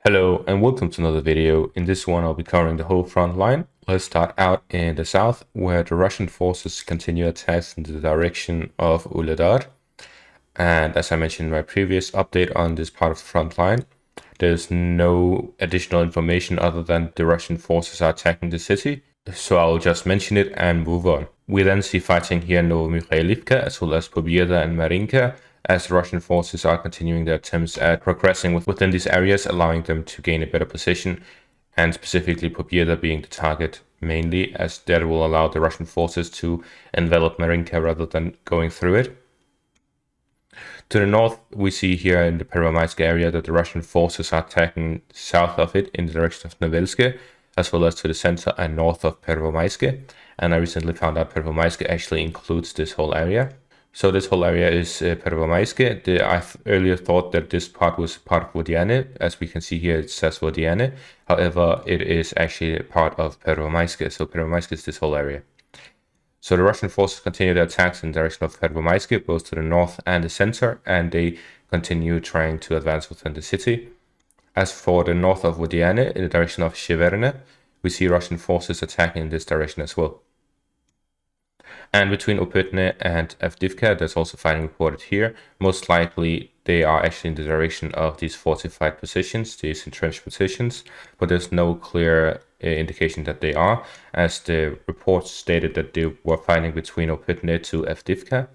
Hello and welcome to another video. In this one I'll be covering the whole front line. Let's start out in the south where the Russian forces continue attacks in the direction of Uledar. And as I mentioned in my previous update on this part of the front line, there's no additional information other than the Russian forces are attacking the city. So I'll just mention it and move on. We then see fighting here in Novomikhailivka as well as Pobieda and Marinka, as the Russian forces are continuing their attempts at progressing within these areas, allowing them to gain a better position, and specifically Pobieda being the target mainly, as that will allow the Russian forces to envelop Marinka rather than going through it. To the north, we see here in the Pervomaisk area that the Russian forces are attacking south of it in the direction of Novelske, as well as to the center and north of Pervomaisk. And I recently found out Pervomaisk actually includes this whole area. So this whole area is Pervomaisk. I earlier thought that this part was part of Vodiane. As we can see here, it says Vodiane. However, it is actually part of Pervomaisk. So Pervomaisk is this whole area. So the Russian forces continue their attacks in the direction of Pervomaisk, both to the north and the center, and they continue trying to advance within the city. As for the north of Vodiane, in the direction of Sheverne, we see Russian forces attacking in this direction as well. And between Opytne and Avdiivka, there's also fighting reported here. Most likely, they are actually in the direction of these fortified positions, these entrenched positions, but there's no clear indication that they are, as the reports stated that they were fighting between Opytne to Avdiivka,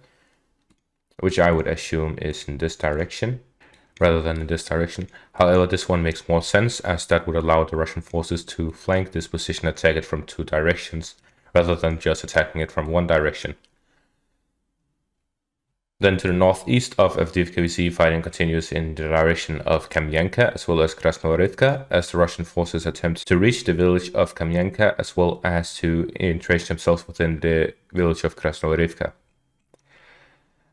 which I would assume is in this direction rather than in this direction. However, this one makes more sense, as that would allow the Russian forces to flank this position, attack it from two directions, rather than just attacking it from one direction. Then to the northeast of Avdiivka, we see fighting continues in the direction of Kamyanka as well as Krasnohorivka, as the Russian forces attempt to reach the village of Kamyanka as well as to entrench themselves within the village of Krasnohorivka.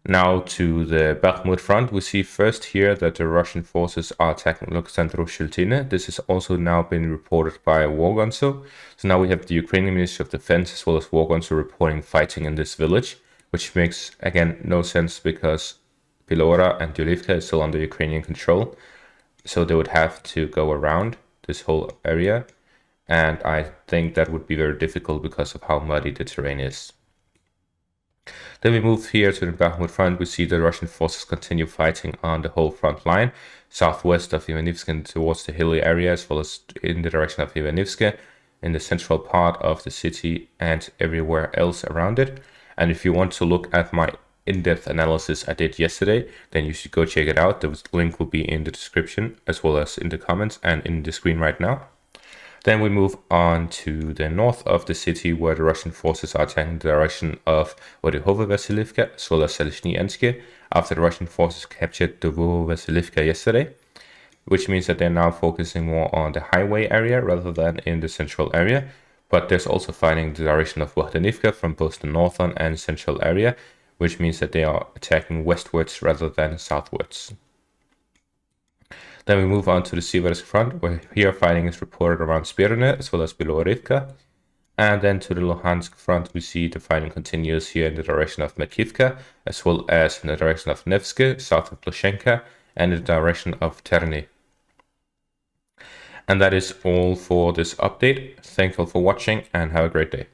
Now to the Bakhmut front, we see first here that the Russian forces are attacking Alexandro-Sheltine. This has also now been reported by Wargonso. So now we have the Ukrainian Ministry of Defense as well as Wargonso reporting fighting in this village, which makes, again, no sense because Pilora and Dyulivka is still under Ukrainian control. So they would have to go around this whole area. And I think that would be very difficult because of how muddy the terrain is. Then we move here to the Bakhmut front. We see the Russian forces continue fighting on the whole front line, southwest of Ivanivsk and towards the hilly area, as well as in the direction of Ivanivsk, in the central part of the city and everywhere else around it. And if you want to look at my in-depth analysis I did yesterday, then you should go check it out. The link will be in the description as well as in the comments and in the screen right now. Then we move on to the north of the city, where the Russian forces are attacking the direction of Orehovo-Vasilivka as well as Selizhnyansk, after the Russian forces captured Dovovo-Vasilivka yesterday, which means that they're now focusing more on the highway area rather than in the central area. But there's also fighting the direction of Bohdanivka from both the northern and central area, which means that they are attacking westwards rather than southwards. Then we move on to the Siversk front, where here fighting is reported around Spirne as well as Bilorivka. And then to the Luhansk front, we see the fighting continues here in the direction of Makivka, as well as in the direction of Nevsky, south of Plushenka, and in the direction of Terny. And that is all for this update. Thank you all for watching and have a great day.